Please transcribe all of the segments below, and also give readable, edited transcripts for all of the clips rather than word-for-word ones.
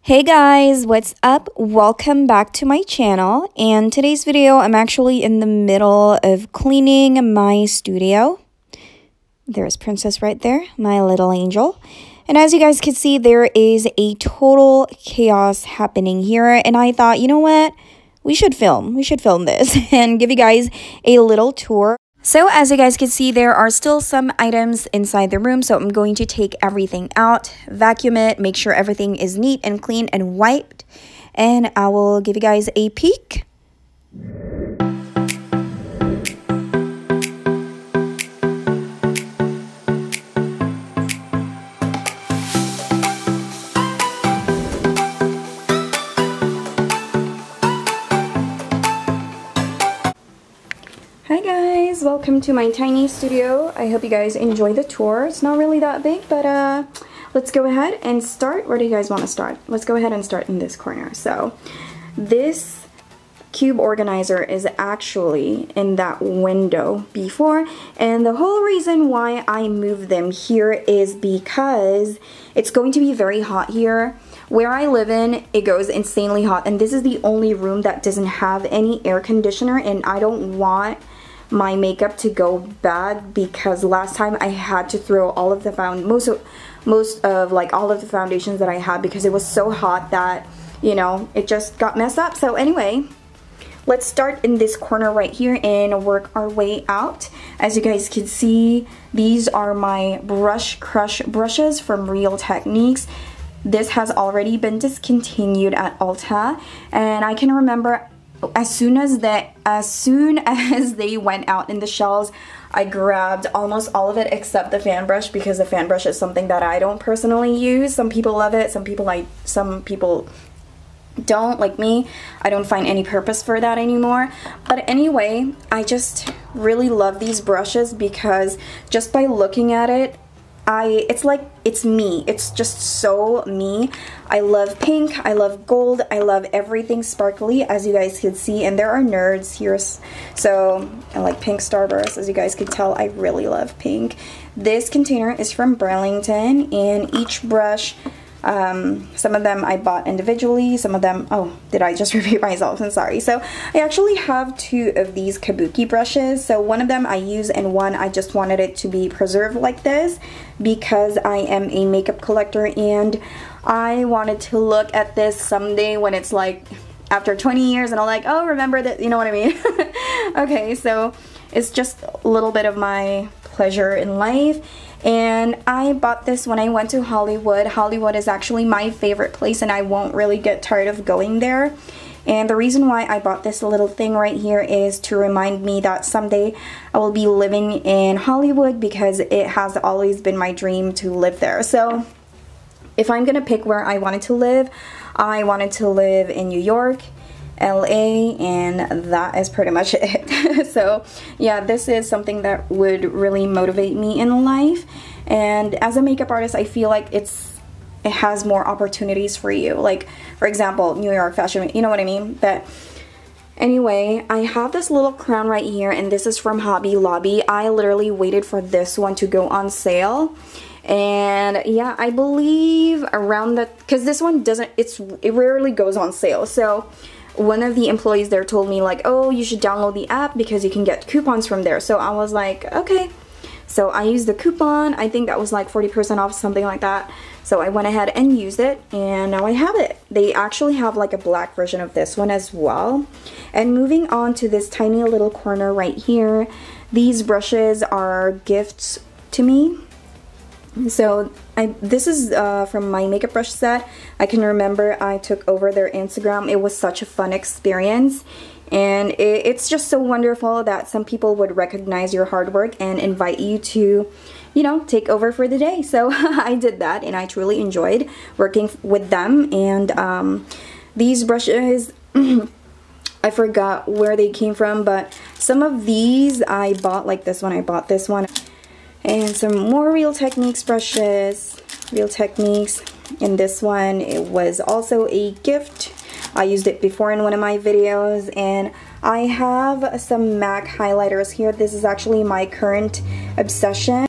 Hey guys, what's up? Welcome back to my channel, and today's video I'm actually in the middle of cleaning my studio. There's Princess right there, my little angel. And as you guys can see, there is a total chaos happening here, and I thought, you know what? We should film this and give you guys a little tour. So as you guys can see, there are still some items inside the room, so I'm going to take everything out, vacuum it, make sure everything is neat and clean and wiped, and I will give you guys a peek. Hi guys, welcome to my tiny studio. I hope you guys enjoy the tour. It's not really that big, but let's go ahead and start. Where do you guys want to start? Let's go ahead and start in this corner. So this cube organizer is actually in that window before, and the whole reason why I moved them here is because it's going to be very hot here. Where I live in, it goes insanely hot, and this is the only room that doesn't have any air conditioner, and I don't want my makeup to go bad because last time I had to throw all of the most of like all of the foundations that I had because it was so hot that, you know, it just got messed up. So anyway, let's start in this corner right here and work our way out. As you guys can see, these are my brush crush brushes from Real Techniques. This has already been discontinued at Ulta, and I can remember as soon as they went out in the shelves, I grabbed almost all of it except the fan brush, because the fan brush is something that I don't personally use. Some people love it, some people don't. Like me, I don't find any purpose for that anymore. But anyway, I just really love these brushes because just by looking at it, it's like, it's me. It's just so me. I love pink, I love gold, I love everything sparkly, as you guys can see, and there are nerds here, so I like pink starburst. As you guys can tell, I really love pink. This container is from Burlington, and each brush, some of them I bought individually, some of them, oh, did I just repeat myself? I'm sorry. So I actually have two of these kabuki brushes. So one of them I use, and one I just wanted it to be preserved like this because I am a makeup collector and I wanted to look at this someday when it's like after 20 years and I'm like, oh, remember that, you know what I mean? Okay, so it's just a little bit of my pleasure in life. And I bought this when I went to Hollywood. Hollywood is actually my favorite place, and I won't really get tired of going there. And the reason why I bought this little thing right here is to remind me that someday I will be living in Hollywood, because it has always been my dream to live there. So if I'm gonna pick where I wanted to live, I wanted to live in New York, LA, and that is pretty much it. So yeah, this is something that would really motivate me in life, and as a makeup artist I feel like it has more opportunities for you, like for example New York fashion, you know what I mean? But anyway, I have this little crown right here, and this is from Hobby Lobby. I literally waited for this one to go on sale, and yeah, I believe around that, because this one doesn't, it rarely goes on sale. So one of the employees there told me like, oh, you should download the app because you can get coupons from there. So I was like, okay. So I used the coupon. I think that was like 40% off, something like that. So I went ahead and used it, and now I have it. They actually have like a black version of this one as well. And moving on to this tiny little corner right here, these brushes are gifts to me. So this is from my makeup brush set. I can remember I took over their Instagram. It was such a fun experience, and it's just so wonderful that some people would recognize your hard work and invite you to, you know, take over for the day. So I did that, and I truly enjoyed working with them. And these brushes, I forgot where they came from, but some of these I bought, like this one, I bought this one. And some more Real Techniques brushes, Real Techniques, and this one, it was also a gift. I used it before in one of my videos, and I have some Mack highlighters here. This is actually my current obsession.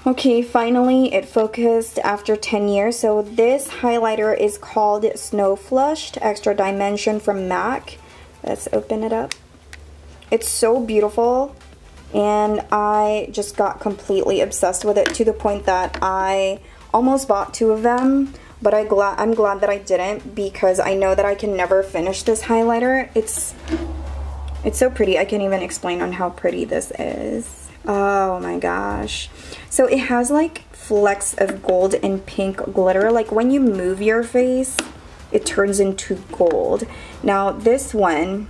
Okay, finally it focused after 10 years. So this highlighter is called Snow Flushed Extra Dimension from Mack. Let's open it up. It's so beautiful, and I just got completely obsessed with it to the point that I almost bought 2 of them, but I'm glad that I didn't, because I know that I can never finish this highlighter. It's so pretty. I can't even explain on how pretty this is. Oh my gosh. So it has like flecks of gold and pink glitter. Like when you move your face, it turns into gold. Now this one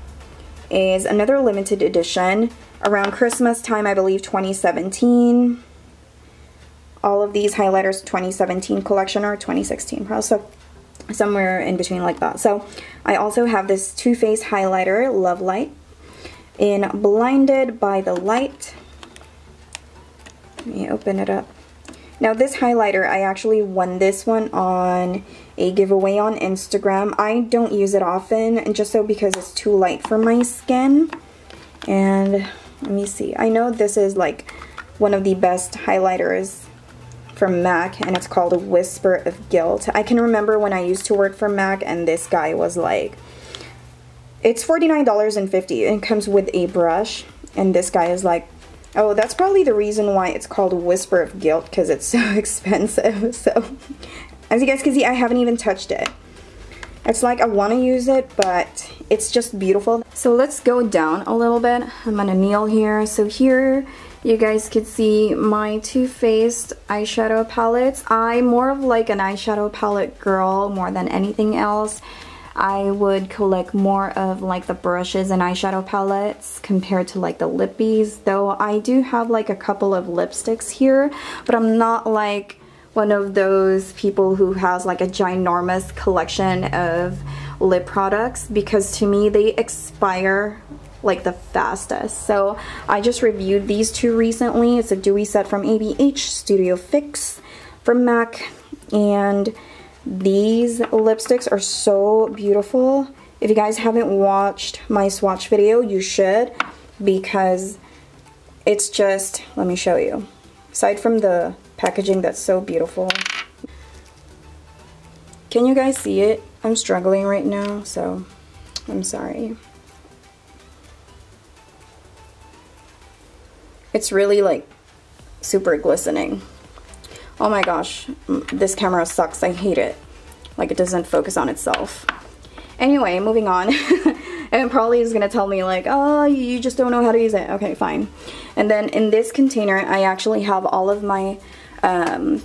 is another limited edition around Christmas time, I believe 2017. All of these highlighters 2017 collection or 2016, probably, so somewhere in between like that. So I also have this Too Faced highlighter, Love Light, in Blinded by the Light. Let me open it up. Now this highlighter, I actually won this one on a giveaway on Instagram. I don't use it often, just so because it's too light for my skin. And let me see. I know this is like one of the best highlighters from Mack, and it's called Whisper of Guilt. I can remember when I used to work for Mack, and this guy was like, it's $49.50. It comes with a brush, and this guy is like, oh, that's probably the reason why it's called Whisper of Guilt, because it's so expensive. So, as you guys can see, I haven't even touched it. It's like I want to use it, but it's just beautiful. So let's go down a little bit. I'm gonna kneel here. So here, you guys could see my Too Faced eyeshadow palettes. I'm more of like an eyeshadow palette girl more than anything else. I would collect more of like the brushes and eyeshadow palettes compared to like the lippies, though I do have like a couple of lipsticks here, but I'm not like one of those people who has like a ginormous collection of lip products, because to me they expire like the fastest. So I just reviewed these 2 recently. It's a dewy set from ABH Studio Fix from Mack, and these lipsticks are so beautiful. If you guys haven't watched my swatch video, you should, because it's just, let me show you. Aside from the packaging that's so beautiful. Can you guys see it? I'm struggling right now, so I'm sorry. It's really like super glistening. Oh my gosh, this camera sucks. I hate it. Like, it doesn't focus on itself. Anyway, moving on. And probably is gonna tell me like, oh, you just don't know how to use it. Okay, fine. And then in this container, I actually have all of my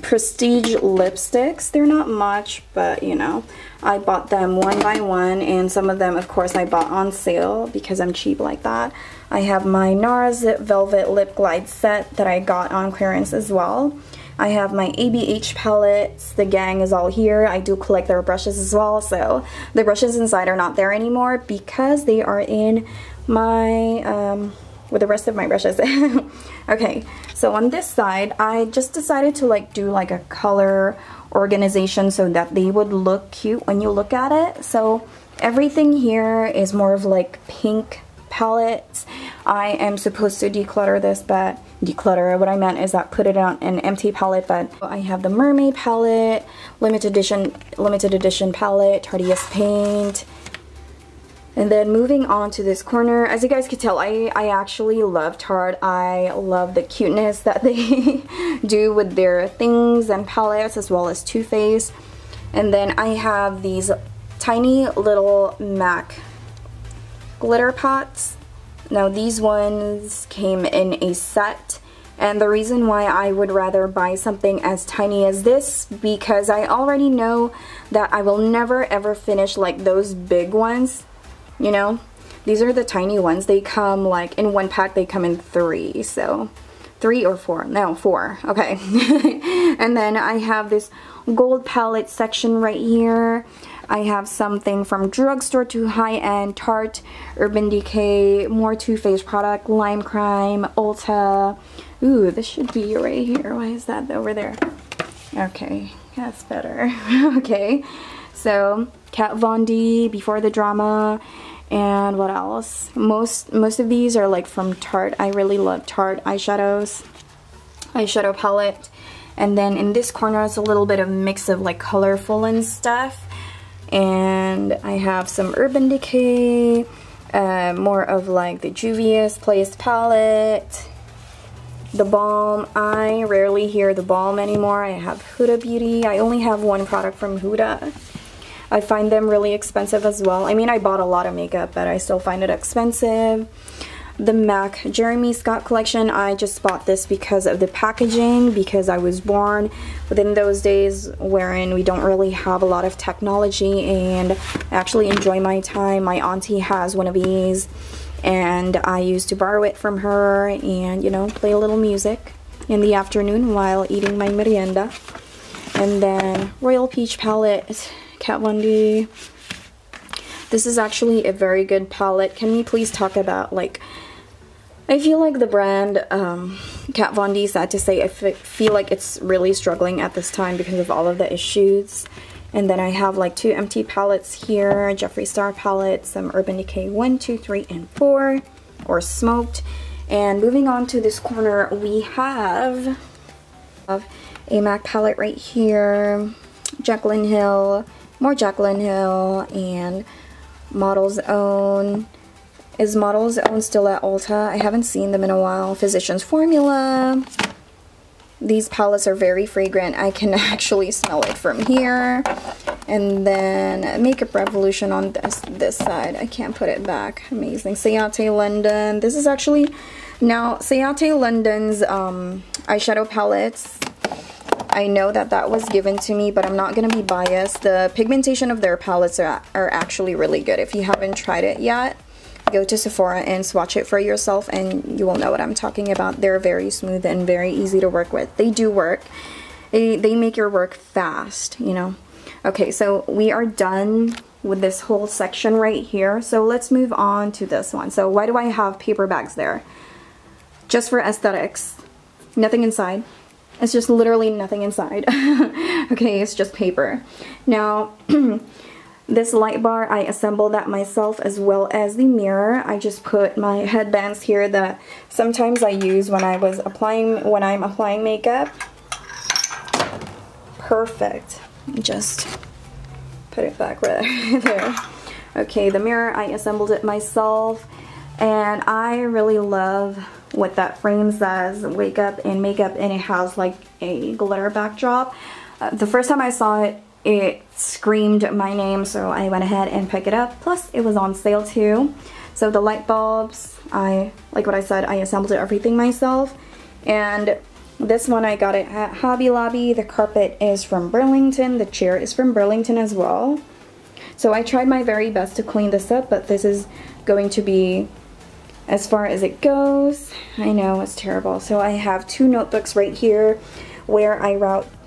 prestige lipsticks. They're not much, but you know, I bought them one by one, and some of them, of course, I bought on sale because I'm cheap like that. I have my NARS Velvet Lip Glide set that I got on clearance as well. I have my ABH palettes. The gang is all here. I do collect their brushes as well, so the brushes inside are not there anymore because they are in my, with the rest of my brushes. Okay, so on this side, I just decided to like do like a color organization so that they would look cute when you look at it. So everything here is more of like pink palettes. I am supposed to declutter this, but what I meant is that put it on an empty palette. But I have the Mermaid palette, limited edition palette, Tardiest Paint. And then moving on to this corner, as you guys could tell, I actually love Tarte. I love the cuteness that they do with their things and palettes, as well as Too Faced. And then I have these tiny little Mack glitter pots. Now these ones came in a set, and the reason why I would rather buy something as tiny as this, because I already know that I will never ever finish like those big ones, you know. These are the tiny ones. They come like in one pack, they come in 3, so 3 or 4, no 4, okay. And then I have this gold palette section right here. I have something from drugstore to high-end, Tarte, Urban Decay, more Too Faced product, Lime Crime, Ulta. Ooh, this should be right here. Why is that over there? Okay, that's better. Okay, so Kat Von D, Before the Drama, and what else? Most of these are like from Tarte. I really love Tarte eyeshadows, eyeshadow palette. And then in this corner, it's a little bit of mix of like colorful and stuff. And I have some Urban Decay, more of like the Juvia's Place palette, the balm. I rarely hear the balm anymore. I have Huda Beauty. I only have one product from Huda. I find them really expensive as well. I mean, I bought a lot of makeup, but I still find it expensive. The Mack Jeremy Scott collection, I just bought this because of the packaging, because I was born within those days wherein we don't really have a lot of technology, and I actually enjoy my time. My auntie has one of these, and I used to borrow it from her and, you know, play a little music in the afternoon while eating my merienda. And then Royal Peach palette, Kat Von D. This is actually a very good palette. Can we please talk about, like, I feel like the brand Kat Von D, sad to say, I feel like it's really struggling at this time because of all of the issues. And then I have like 2 empty palettes here, Jeffree Star palette, some Urban Decay 1, 2, 3, and 4, or smoked. And moving on to this corner, we have a Mack palette right here, Jaclyn Hill, more Jaclyn Hill, and Model's Own. Is Model's Own still at Ulta? I haven't seen them in a while. Physicians Formula. These palettes are very fragrant. I can actually smell it from here. And then Makeup Revolution on this side. I can't put it back. Amazing. Sayate London. This is actually, now Sayate London's eyeshadow palettes. I know that that was given to me, but I'm not going to be biased. The pigmentation of their palettes are actually really good. If you haven't tried it yet, go to Sephora and swatch it for yourself and you will know what I'm talking about. They're very smooth and very easy to work with. They do work. They make your work fast, you know. Okay, so we are done with this whole section right here. So let's move on to this one. So why do I have paper bags there? Just for aesthetics. Nothing inside. It's just literally nothing inside. Okay, it's just paper. Now, this light bar, I assembled that myself, as well as the mirror. I just put my headbands here that sometimes I use when I'm applying makeup. Perfect. Just put it back right there. Okay, the mirror, I assembled it myself, and I really love what that frame says, wake up and makeup, and it has like a glitter backdrop. The first time I saw it, it screamed my name, so I went ahead and picked it up. Plus, it was on sale too. So the light bulbs, like what I said, I assembled everything myself. And this one, I got it at Hobby Lobby. The carpet is from Burlington. The chair is from Burlington as well. So I tried my very best to clean this up, but this is going to be as far as it goes. I know, it's terrible. So I have 2 notebooks right here where I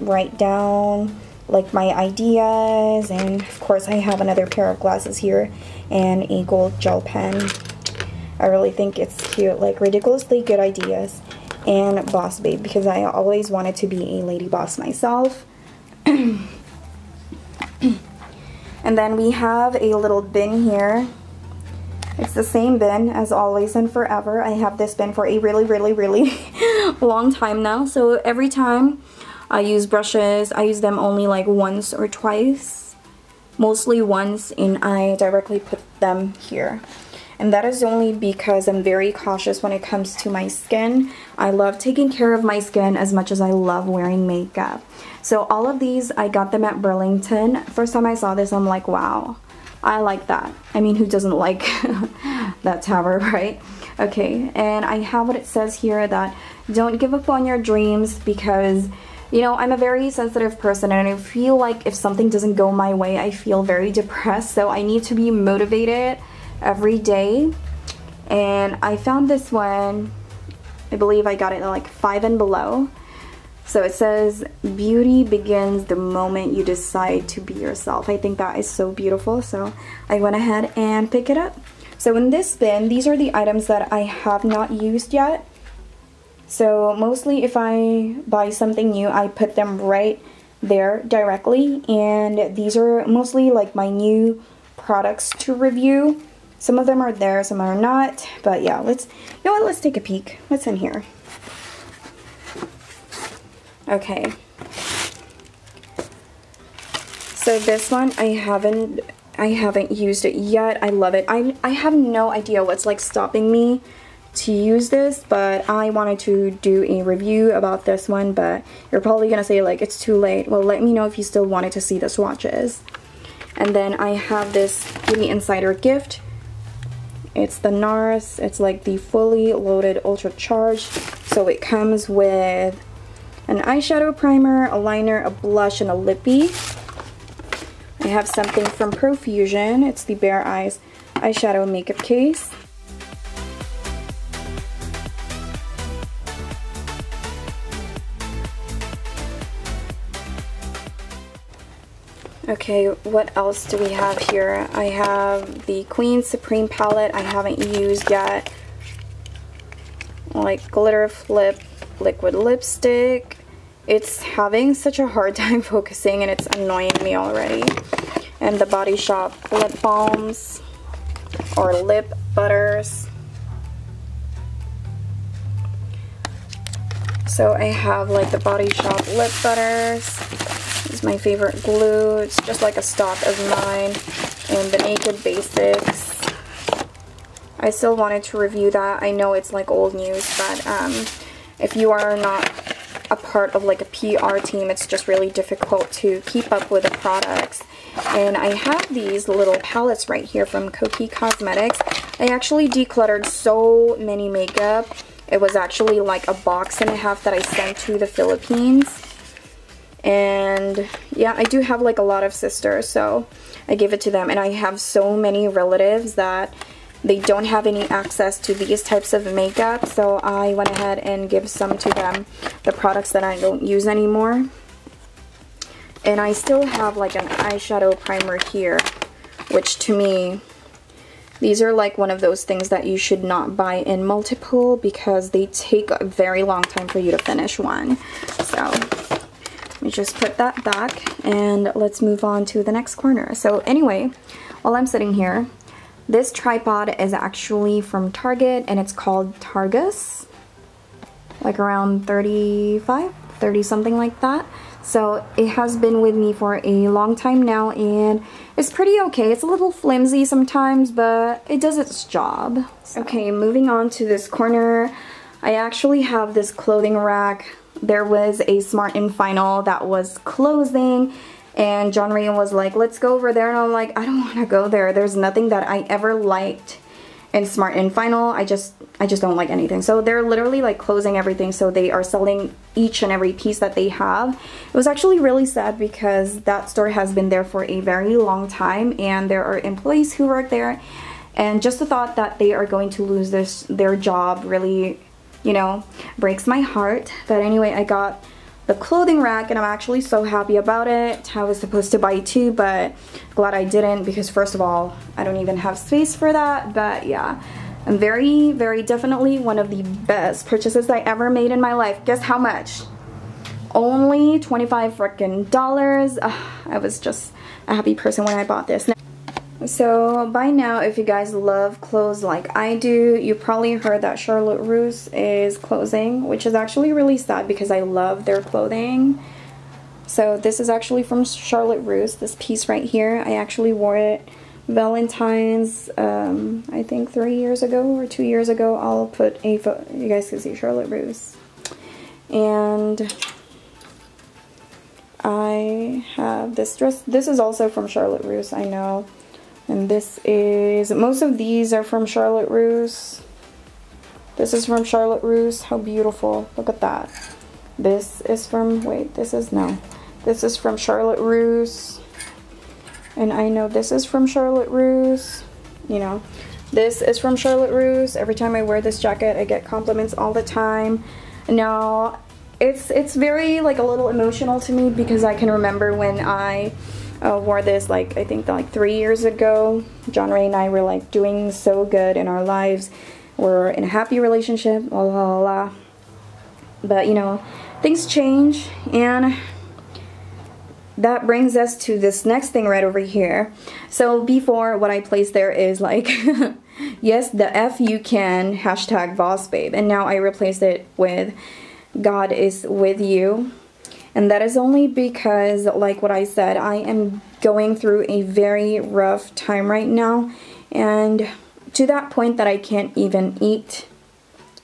write down like my ideas, and of course I have another pair of glasses here and a gold gel pen. I really think it's cute, like ridiculously good ideas. And Boss Babe, because I always wanted to be a lady boss myself. And then we have a little bin here. It's the same bin as always and forever. I have this bin for a really long time now. So every time I use brushes, I use them only like once or twice. Mostly once, and I directly put them here. And that is only because I'm very cautious when it comes to my skin. I love taking care of my skin as much as I love wearing makeup. So all of these, I got them at Burlington. First time I saw this, I'm like, wow, I like that. I mean, who doesn't like that tower, right? Okay, and I have what it says here, that don't give up on your dreams, because, you know, I'm a very sensitive person, and I feel like if something doesn't go my way, I feel very depressed. So I need to be motivated every day. And I found this one, I believe I got it in like 5 and below. So it says, beauty begins the moment you decide to be yourself. I think that is so beautiful, so I went ahead and picked it up. So in this bin, these are the items that I have not used yet. So mostly if I buy something new, I put them right there directly. And these are mostly like my new products to review. Some of them are there, some are not. But yeah, you know what, let's take a peek. What's in here? Okay. So this one I haven't used it yet. I love it. I have no idea what's like stopping me to use this, but I wanted to do a review about this one, but you're probably gonna say like it's too late. Well, let me know if you still wanted to see the swatches. And then I have this Beauty Insider gift. It's the NARS. It's like the fully loaded ultra charged. So it comes with an eyeshadow primer, a liner, a blush, and a lippy. I have something from Profusion. It's the Bare Eyes eyeshadow makeup case. Okay, what else do we have here? I have the Queen Supreme palette I haven't used yet. Like Glitter Flip liquid lipstick. It's having such a hard time focusing and it's annoying me already. And the Body Shop lip balms or lip butters. So I have like the Body Shop lip butters. This is my favorite glue. It's just like a stock of mine. And the Naked Basics. I still wanted to review that. I know it's like old news, but if you are not a part of like a PR team, it's just really difficult to keep up with the products. And I have these little palettes right here from Kokie Cosmetics. I actually decluttered so many makeup. It was actually like a box and a half that I sent to the Philippines. And yeah, I do have like a lot of sisters, so I gave it to them. And I have so many relatives that they don't have any access to these types of makeup, so I went ahead and give some to them, the products that I don't use anymore. And I still have like an eyeshadow primer here, which to me, these are like one of those things that you should not buy in multiple because they take a very long time for you to finish one. So let me just put that back and let's move on to the next corner. So anyway, while I'm sitting here, this tripod is actually from Target and it's called Targus, like around 35, 30 something like that. So it has been with me for a long time now and it's pretty okay. It's a little flimsy sometimes, but it does its job. So. Okay, moving on to this corner, I actually have this clothing rack. There was a Smart & Final that was closing. And John Ray was like, let's go over there. And I'm like, I don't want to go there. There's nothing that I ever liked in Smart & Final. I just don't like anything. So they're literally like closing everything. So they are selling each and every piece that they have. It was actually really sad because that store has been there for a very long time. And there are employees who work there. And just the thought that they are going to lose their job really, you know, breaks my heart. But anyway, I got the clothing rack and I'm actually so happy about it. I was supposed to buy two, but glad I didn't because first of all, I don't even have space for that. But yeah, I'm very, very definitely one of the best purchases I ever made in my life. Guess how much? Only $25 frickin'. I was just a happy person when I bought this. So by now, if you guys love clothes like I do, you probably heard that Charlotte Russe is closing, which is actually really sad because I love their clothing. So this is actually from Charlotte Russe, this piece right here. I actually wore it Valentine's, I think 3 years ago or 2 years ago. I'll put a photo, you guys can see Charlotte Russe. And I have this dress. This is also from Charlotte Russe, I know. And this is, most of these are from Charlotte Russe. This is from Charlotte Russe. How beautiful. Look at that. This is from, wait, this is, no. This is from Charlotte Russe. And I know this is from Charlotte Russe. You know, this is from Charlotte Russe. Every time I wear this jacket, I get compliments all the time. Now, it's very, like, a little emotional to me because I can remember when I wore this like I think like 3 years ago. John Ray and I were like doing so good in our lives. We're in a happy relationship, la la la. But you know, things change, and that brings us to this next thing right over here. So before, what I placed there is like yes, the F you can #BossBabe, and now I replaced it with God is with you. And that is only because, like what I said, I am going through a very rough time right now. And to that point that I can't even eat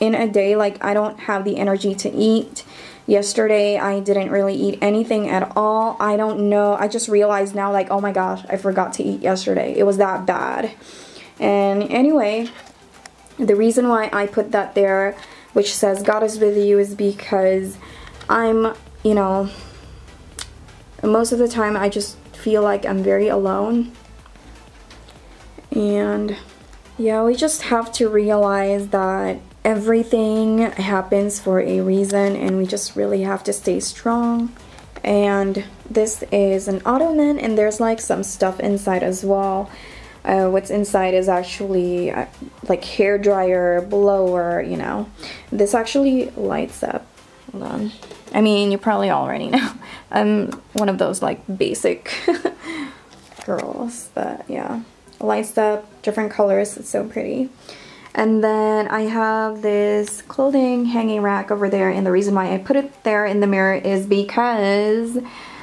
in a day. Like, I don't have the energy to eat. Yesterday, I didn't really eat anything at all. I don't know. I just realized now, like, oh my gosh, I forgot to eat yesterday. It was that bad. And anyway, the reason why I put that there, which says God is with you, is because I'm, you know, most of the time I just feel like I'm very alone. And yeah, we just have to realize that everything happens for a reason, and we just really have to stay strong. And this is an ottoman, and there's like some stuff inside as well. What's inside is actually like hair dryer, blower, you know. This actually lights up. Hold on. I mean, you probably already know. I'm one of those like basic girls, but yeah. Lights up, different colors, it's so pretty. And then I have this clothing hanging rack over there, and the reason why I put it there in the mirror is because,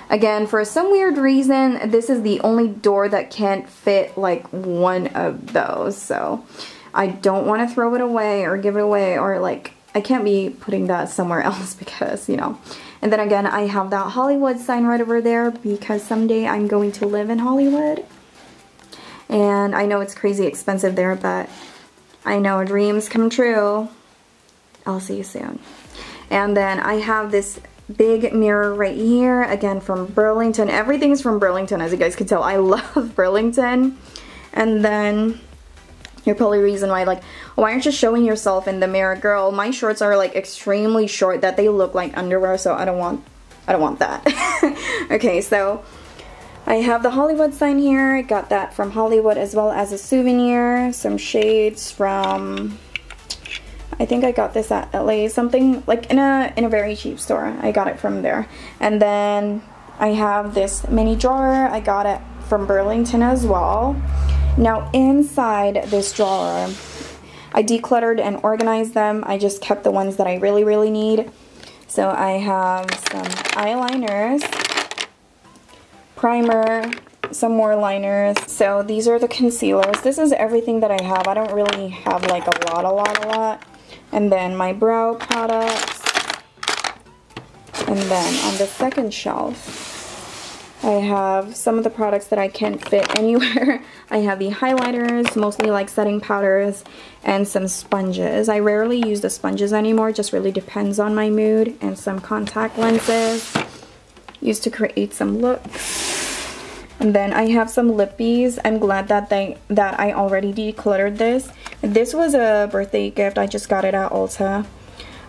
again, for some weird reason, this is the only door that can't fit like one of those. So I don't want to throw it away or give it away, or like, I can't be putting that somewhere else because, you know. And then again, I have that Hollywood sign right over there because someday I'm going to live in Hollywood. And I know it's crazy expensive there, but I know dreams come true. I'll see you soon. And then I have this big mirror right here, again from Burlington. Everything's from Burlington, as you guys can tell. I love Burlington. And then you're probably reason why, like, why aren't you showing yourself in the mirror? Girl, my shorts are like extremely short that they look like underwear, so I don't want that. Okay, so I have the Hollywood sign here. I got that from Hollywood, as well as a souvenir. Some shades from, I think I got this at LA, something like in a very cheap store. I got it from there. And then I have this mini drawer. I got it from Burlington as well. Now inside this drawer, I decluttered and organized them. I just kept the ones that I really need. So I have some eyeliners, primer, some more liners. So these are the concealers. This is everything that I have. I don't really have like a lot. And then my brow products. And then on the second shelf, I have some of the products that I can't fit anywhere. I have the highlighters, mostly like setting powders, and some sponges. I rarely use the sponges anymore, just really depends on my mood. And some contact lenses, used to create some looks. And then I have some lippies. I'm glad that I already decluttered this. This was a birthday gift. I just got it at Ulta.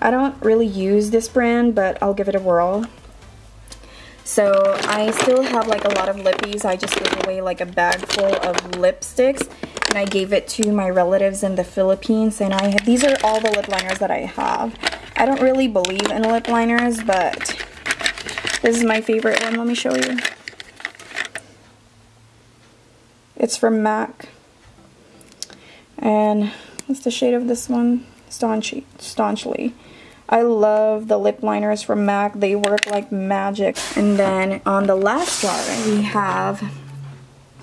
I don't really use this brand, but I'll give it a whirl. So I still have like a lot of lippies. I just gave away like a bag full of lipsticks, and I gave it to my relatives in the Philippines. And these are all the lip liners that I have. I don't really believe in lip liners, but this is my favorite one. Let me show you. It's from Mack. And what's the shade of this one? Staunchly. I love the lip liners from Mack. They work like magic. And then on the last jar we have,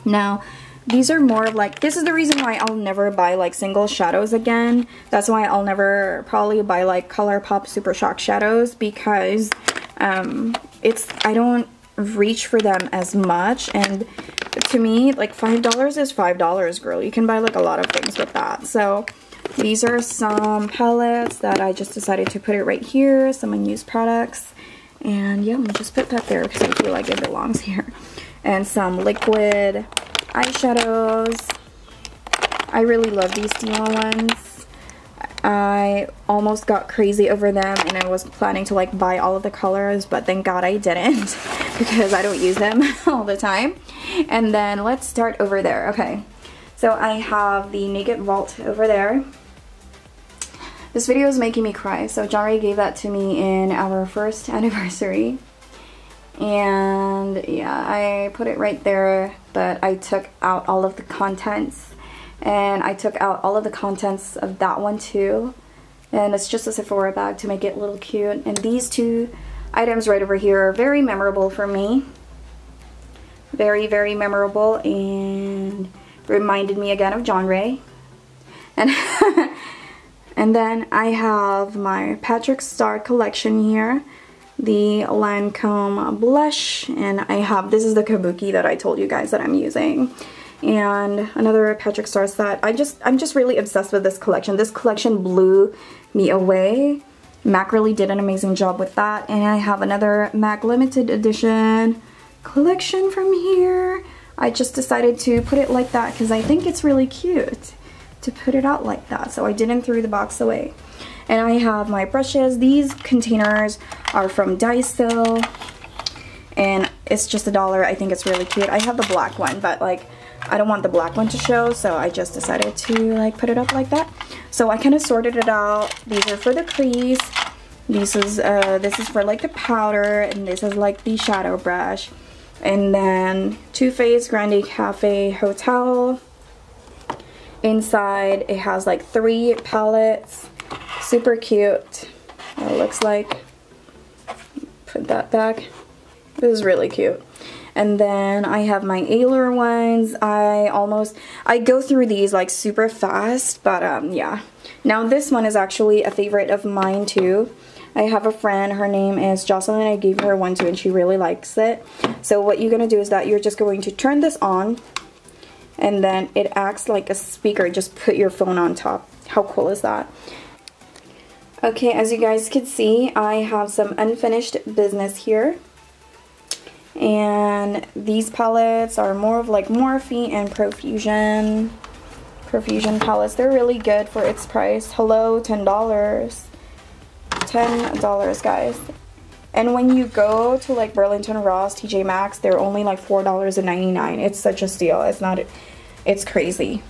now these are more of like, this is the reason why I'll never buy like single shadows again. That's why I'll never probably buy like ColourPop Super Shock shadows, because I don't reach for them as much. And to me, like $5 is $5, girl. You can buy like a lot of things with that. So these are some palettes that I just decided to put it right here, some unused products. And yeah, let me just put that there because I feel like it belongs here. And some liquid eyeshadows. I really love these Stila ones. I almost got crazy over them, and I was planning to like buy all of the colors, but thank God I didn't because I don't use them all the time. And then let's start over there. Okay, so I have the Naked Vault over there. This video is making me cry. So Jari gave that to me in our first anniversary. And yeah, I put it right there, but I took out all of the contents. And I took out all of the contents of that one too. And it's just a Sephora bag to make it a little cute. And these two items right over here are very memorable for me. Very, very memorable, and reminded me again of John Ray. And and then I have my Patrick Star collection here, the Lancome blush, and I have, this is the kabuki that I told you guys that I'm using, and another Patrick Star set. I'm just really obsessed with this collection. This collection blew me away. Mack really did an amazing job with that. And I have another Mack limited edition collection from here. I just decided to put it like that because I think it's really cute to put it out like that, so I didn't throw the box away. And I have my brushes. These containers are from Daiso, and it's just $1. I think it's really cute. I have the black one, but like I don't want the black one to show, so I just decided to like put it up like that. So I kind of sorted it out. These are for the crease. This is for like the powder, and this is like the shadow brush. And then Too Faced Grande Cafe Hotel. Inside it has like 3 palettes. Super cute. It looks like. Put that back. This is really cute. And then I have my Allure ones. I go through these like super fast, but yeah. Now this one is actually a favorite of mine too. I have a friend, her name is Jocelyn. I gave her one too, and she really likes it. So what you're gonna do is that you're just going to turn this on, and then it acts like a speaker. Just put your phone on top. How cool is that? Okay, as you guys can see, I have some unfinished business here. And these palettes are more of like Morphe and Profusion palettes. They're really good for its price. Hello, $10. $10, guys. And when you go to like Burlington, Ross, TJ Maxx, they're only like $4.99. It's such a steal. It's crazy.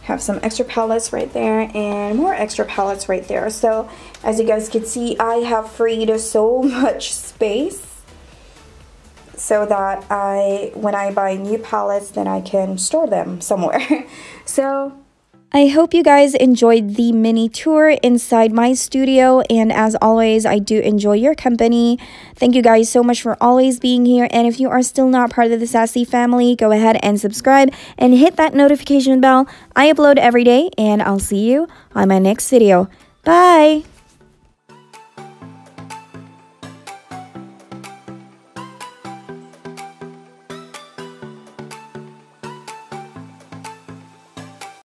Have some extra palettes right there and more extra palettes right there. So as you guys can see, I have freed so much space so that when I buy new palettes, then I can store them somewhere. So I hope you guys enjoyed the mini tour inside my studio, and as always, I do enjoy your company. Thank you guys so much for always being here, and if you are still not part of the Sassy family, go ahead and subscribe and hit that notification bell. I upload every day, and I'll see you on my next video. Bye!